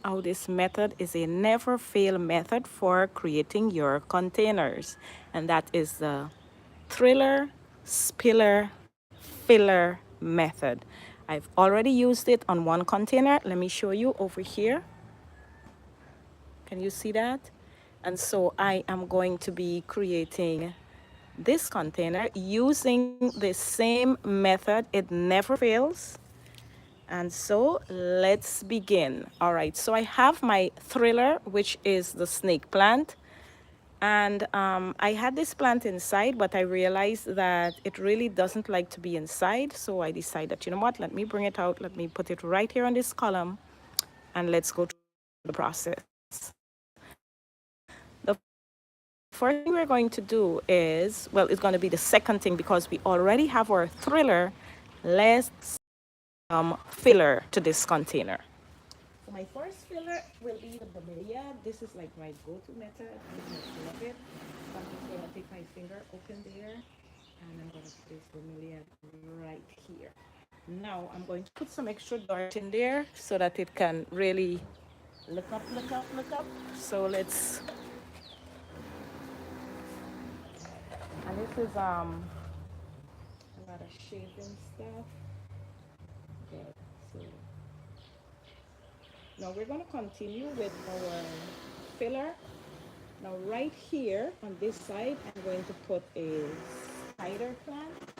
out this method is a never fail method for creating your containers. And that is the thriller, spiller, filler method. I've already used it on one container. Let me show you over here. Can you see that? And so I am going to be creating this container using the same method. It never fails. And so let's begin. All right, so I have my thriller, which is the snake plant. And I had this plant inside, but I realized that it really doesn't like to be inside. So I decided, you know what, let me bring it out. Let me put it right here on this column, and let's go through the process. The first thing we're going to do is, well, it's going to be the second thing because we already have our thriller. Let's filler to this container. So my first filler will be the bromeliad. This is like my go-to method. I just love it. So I'm just going to take my finger, open there, and I'm going to put this bromeliad right here. Now I'm going to put some extra dirt in there so that it can really look up, look up, look up. So let's, and this is a lot of shaving stuff. Good. So now we're going to continue with our filler. Now right here on this side, I'm going to put a spider plant.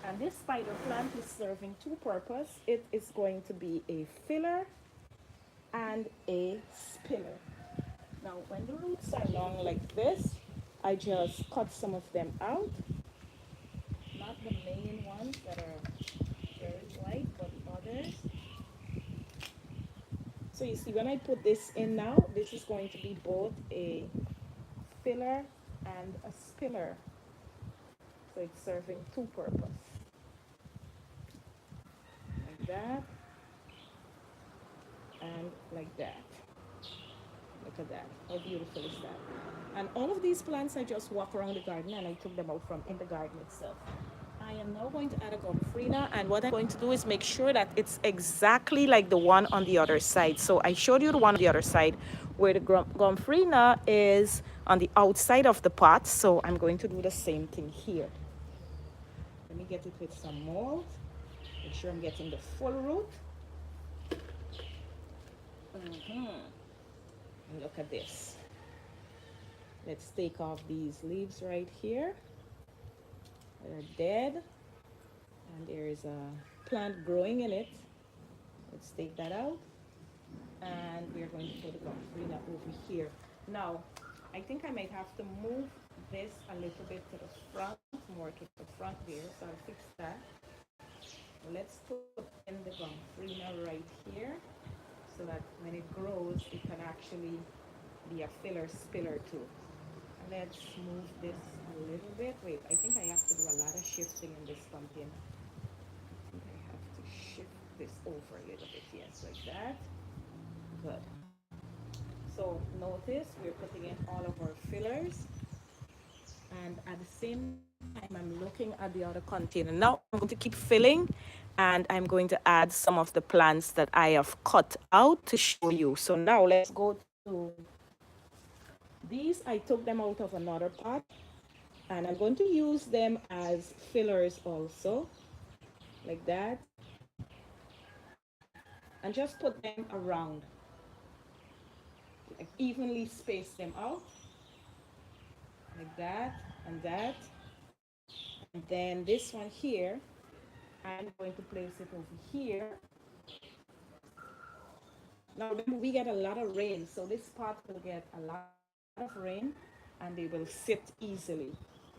And this spider plant is serving two purposes. It is going to be a filler and a spiller. Now when the roots are long like this, I just cut some of them out. Not the main ones that are very white, but others. So you see, when I put this in now, this is going to be both a filler and a spiller. So it's serving two purposes. Like that and like that. Look at that. How beautiful is that? And all of these plants, I just walk around the garden and I took them out from in the garden itself. I am now going to add a gomphrena, and what I'm going to do is make sure that it's exactly like the one on the other side. So I showed you the one on the other side where the gomphrena is on the outside of the pot. So I'm going to do the same thing here. Let me get it with some mold. Make sure I'm getting the full root. And look at this. Let's take off these leaves right here. They're dead. And there is a plant growing in it. Let's take that out. And we're going to put the gomphrena over here. Now, I think I might have to move this a little bit to the front, more to the front there. So I'll fix that. Let's put in the gomphrena right here so that when it grows, it can actually be a filler spiller too. Let's move this a little bit. Wait, I think I have to do a lot of shifting in this container. I think I have to shift this over a little bit. Yes, like that. Good. So notice we're putting in all of our fillers. And at the same time, I'm looking at the other container. Now I'm going to keep filling, and I'm going to add some of the plants that I have cut out to show you. So now let's go to these. I took them out of another pot, and I'm going to use them as fillers also, like that, and just put them around, like evenly space them out, like that and that. And then this one here, I'm going to place it over here. Now remember, we get a lot of rain, so this pot will get a lot of rain and they will sit easily.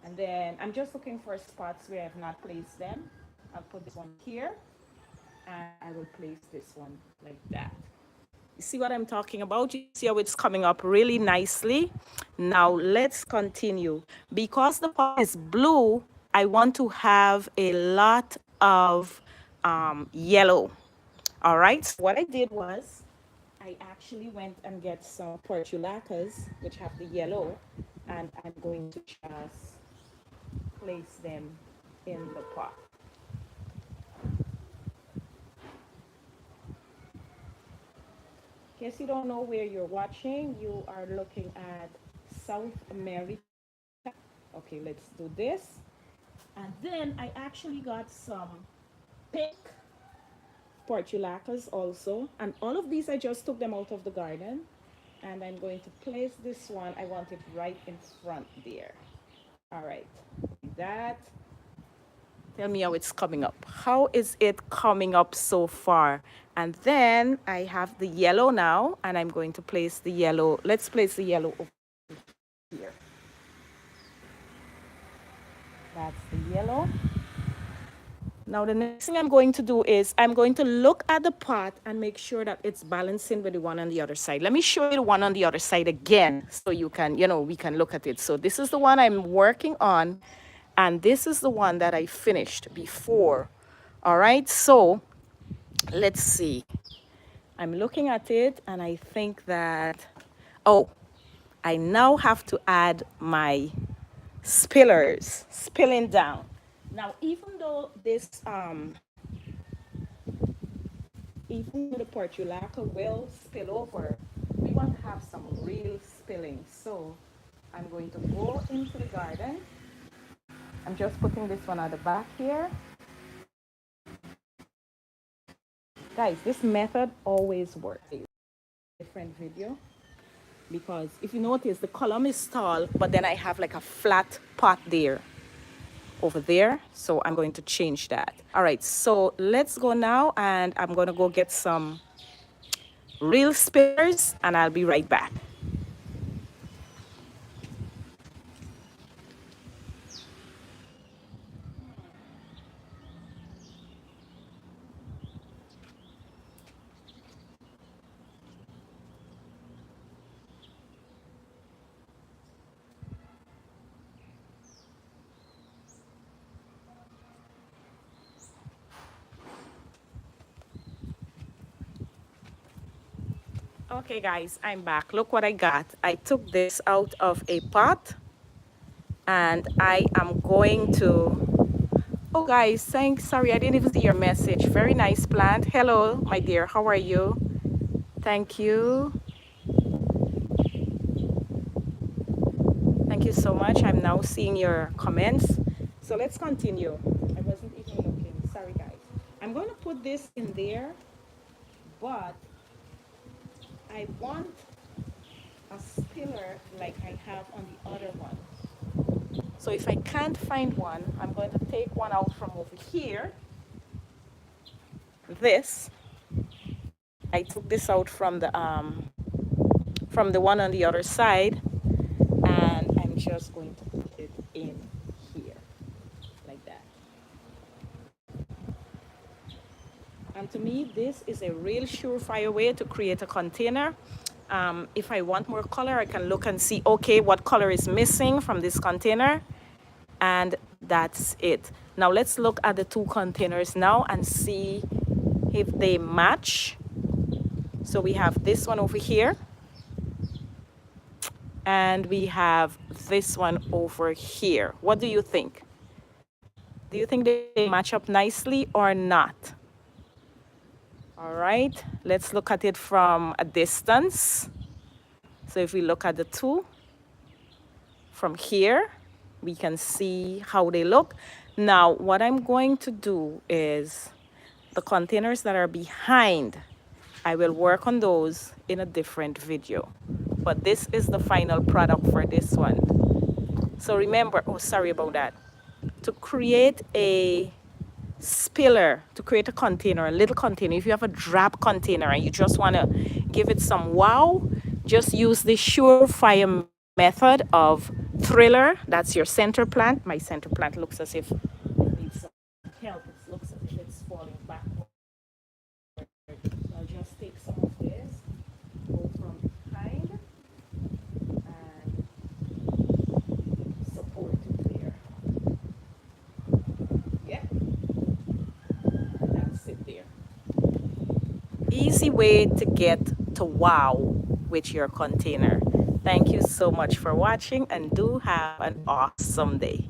And then I'm just looking for spots where I have not placed them. I'll put this one here and I will place this one like that. You see what I'm talking about? You see how it's coming up really nicely? Now let's continue. Because the pot is blue, I want to have a lot of yellow. All right, so what I did was I actually went and get some portulacas, which have the yellow, and I'm going to just place them in the pot. In case you don't know where you're watching, you are looking at South America. Okay, let's do this. And then I actually got some pink portulacas also. And all of these, I just took them out of the garden. And I'm going to place this one. I want it right in front there. All right, that. Tell me how it's coming up. How is it coming up so far? And then I have the yellow now, and I'm going to place the yellow. Let's place the yellow over here. That's the yellow. Now the next thing I'm going to do is I'm going to look at the pot and make sure that it's balancing with the one on the other side. Let me show you the one on the other side again so you can, we can look at it. So this is the one I'm working on, and this is the one that I finished before. All right, so let's see. I'm looking at it and I think that, oh, I now have to add my spillers, spilling down. Now, even though this, even though the portulaca will spill over, we want to have some real spilling. So I'm going to go into the garden. I'm just putting this one at the back here. Guys, this method always works. Different video. Because if you notice, the column is tall, but then I have like a flat pot there. Over there, so I'm going to change that. All right, so let's go now, and I'm going to go get some real spillers, and I'll be right back. Okay guys, I'm back. Look what I got. I took this out of a pot, and I am going to, oh guys, thanks, sorry, I didn't even see your message. Very nice plant. Hello, my dear, how are you? Thank you. Thank you so much. I'm now seeing your comments. So let's continue. I wasn't even looking. Sorry guys. I'm going to put this in there, but I want a spiller like I have on the other one. So if I can't find one, I'm going to take one out from over here. This, I took this out from the one on the other side, and I'm just going to put it in here, like that. And to me, this is a real surefire way to create a container. If I want more color, I can look and see, okay, what color is missing from this container, and that's it. Now let's look at the two containers now and see if they match. So we have this one over here, and we have this one over here. What do you think? Do you think they match up nicely or not? All right, let's look at it from a distance. So if we look at the two from here, we can see how they look. Now, what I'm going to do is the containers that are behind, I will work on those in a different video. But this is the final product for this one. So remember, oh, sorry about that. To create a spiller, to create a container, a little container, if you have a drop container and you just want to give it some wow, just use the surefire method of Thriller. That's your center plant. My center plant looks as if it needs some help. It looks as if it's falling backward. I'll just take some of this, go from behind, and support it there. Yeah, that's it there. Easy way to get to wow with your container. Thank you so much for watching, and do have an awesome day.